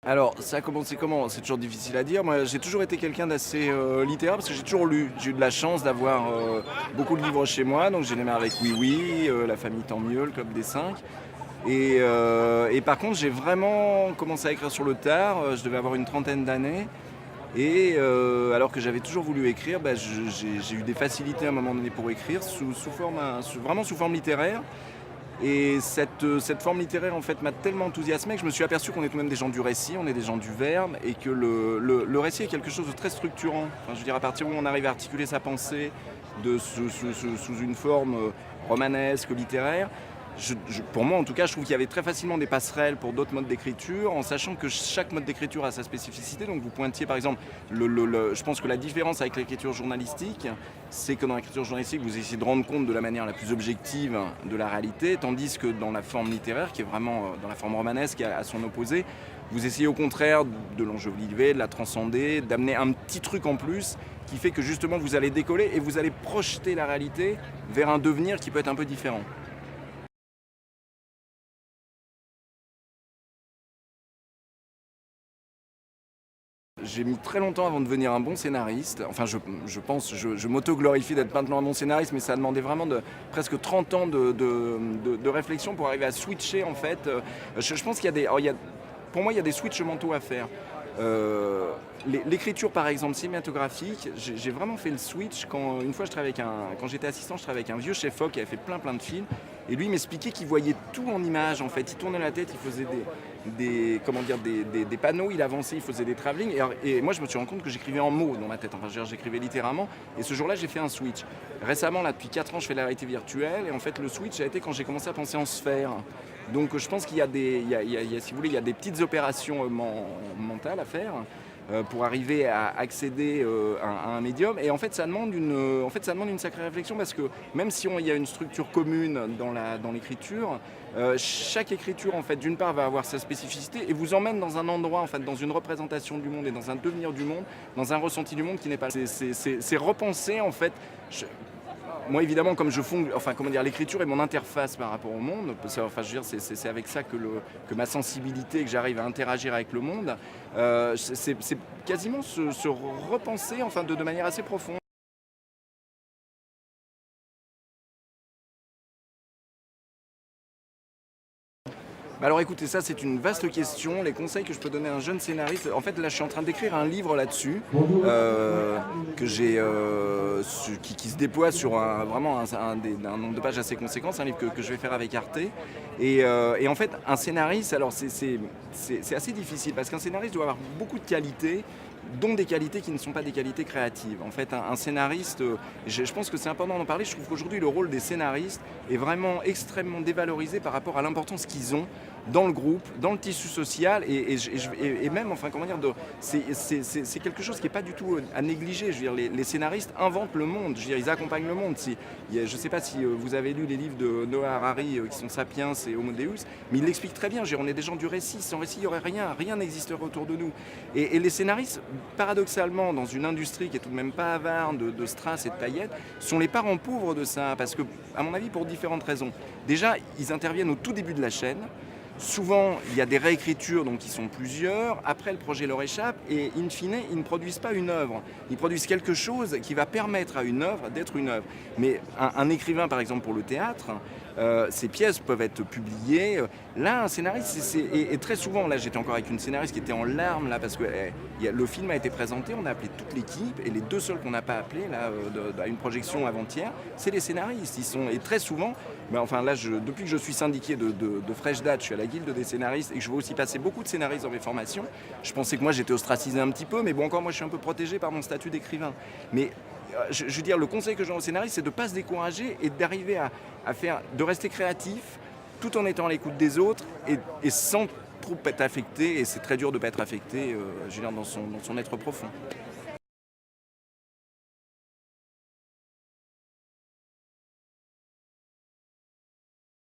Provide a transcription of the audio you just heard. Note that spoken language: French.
Alors, ça a commencé comment? C'est toujours difficile à dire. Moi, j'ai toujours été quelqu'un d'assez littéraire parce que j'ai toujours lu. J'ai eu de la chance d'avoir beaucoup de livres chez moi. Donc, j'ai démarré avec Oui Oui, La famille tant mieux, Le club des cinq. Et par contre, j'ai vraiment commencé à écrire sur le tard. Je devais avoir une trentaine d'années. Et alors que j'avais toujours voulu écrire, bah, j'ai eu des facilités à un moment donné pour écrire, vraiment sous forme littéraire. Et cette forme littéraire en fait m'a tellement enthousiasmé que je me suis aperçu qu'on est tout de même des gens du récit, on est des gens du verbe, et que le récit est quelque chose de très structurant. Enfin, je veux dire, à partir où on arrive à articuler sa pensée sous une forme romanesque, littéraire, pour moi en tout cas, je trouve qu'il y avait très facilement des passerelles pour d'autres modes d'écriture, en sachant que chaque mode d'écriture a sa spécificité. Donc vous pointiez par exemple, je pense que la différence avec l'écriture journalistique, c'est que dans l'écriture journalistique, vous essayez de rendre compte de la manière la plus objective de la réalité, tandis que dans la forme littéraire, qui est vraiment dans la forme romanesque à son opposé, vous essayez au contraire de l'enjoliver, de la transcender, d'amener un petit truc en plus qui fait que justement vous allez décoller et vous allez projeter la réalité vers un devenir qui peut être un peu différent. J'ai mis très longtemps avant de devenir un bon scénariste. Enfin, je m'auto-glorifie d'être maintenant un bon scénariste, mais ça a demandé vraiment presque 30 ans de réflexion pour arriver à switcher, en fait. Je pense qu'il y a pour moi, il y a des switches mentaux à faire. Euh, L'écriture, par exemple, cinématographique, j'ai vraiment fait le switch quand, une fois, quand j'étais assistant, je travaillais avec un vieux chef-op qui avait fait plein de films. Et lui, il m'expliquait qu'il voyait tout en images, en fait. Il tournait la tête, il faisait comment dire, des panneaux, il avançait, il faisait des travelling. Et moi, je me suis rendu compte que j'écrivais en mots dans ma tête. Enfin, j'écrivais littéralement. Et ce jour-là, j'ai fait un switch. Récemment, là, depuis 4 ans, je fais de la réalité virtuelle. Et en fait, le switch a été quand j'ai commencé à penser en sphère. Donc, je pense qu'il y a si vous voulez, il y a des petites opérations mentales à faire pour arriver à accéder à un médium. Et en fait, ça demande une sacrée réflexion parce que même si il y a une structure commune dans l'écriture, chaque écriture, en fait, d'une part, va avoir sa spécificité et vous emmène dans un endroit, en fait, dans une représentation du monde et dans un devenir du monde, dans un ressenti du monde qui n'est pas. C'est repenser, en fait. Moi, évidemment, comme enfin, comment dire, l'écriture est mon interface par rapport au monde. Enfin, je veux dire, c'est avec ça que ma sensibilité, que j'arrive à interagir avec le monde. C'est quasiment se repenser, enfin, de manière assez profonde. Bah alors écoutez, ça c'est une vaste question. Les conseils que je peux donner à un jeune scénariste, en fait là je suis en train d'écrire un livre là-dessus que qui se déploie sur vraiment un nombre de pages assez conséquent. C'est un livre que je vais faire avec Arte. Et en fait un scénariste, alors c'est assez difficile parce qu'un scénariste doit avoir beaucoup de qualités, dont des qualités qui ne sont pas des qualités créatives. En fait, un scénariste, je pense que c'est important d'en parler, je trouve qu'aujourd'hui le rôle des scénaristes est vraiment extrêmement dévalorisé par rapport à l'importance qu'ils ont dans le groupe, dans le tissu social, et même, enfin, comment dire, c'est quelque chose qui n'est pas du tout à négliger. Je veux dire, les scénaristes inventent le monde, je veux dire, ils accompagnent le monde. Je ne sais pas si vous avez lu les livres de Noah Harari qui sont Sapiens et Homo Deus, mais il l'explique très bien. Je veux dire, on est des gens du récit, sans récit, il n'y aurait rien n'existerait autour de nous. Et les scénaristes, paradoxalement, dans une industrie qui est tout de même pas avare de strass et de paillettes, sont les parents pauvres de ça, parce que, à mon avis, pour différentes raisons. Déjà, ils interviennent au tout début de la chaîne. Souvent, il y a des réécritures, donc ils sont plusieurs. Après, le projet leur échappe et, in fine, ils ne produisent pas une œuvre. Ils produisent quelque chose qui va permettre à une œuvre d'être une œuvre. Mais un écrivain, par exemple, pour le théâtre, ses pièces peuvent être publiées. Là, un scénariste, et très souvent, là, j'étais encore avec une scénariste qui était en larmes, là, parce que le film a été présenté, on a appelé toute l'équipe, et les deux seuls qu'on n'a pas appelés, là, à une projection avant-hier, c'est les scénaristes. Et très souvent, ben, enfin, là, depuis que je suis syndiqué de fraîche date, je suis à la guilde des scénaristes, et que je vois aussi passer beaucoup de scénaristes dans mes formations. Je pensais que moi, j'étais ostracisé un petit peu, mais bon, encore, moi, je suis un peu protégé par mon statut d'écrivain. Mais je veux dire, le conseil que je donne aux scénaristes, c'est de ne pas se décourager et d'arriver de rester créatif tout en étant à l'écoute des autres et sans trop être affecté. Et c'est très dur de ne pas être affecté, je veux dire, dans son être profond.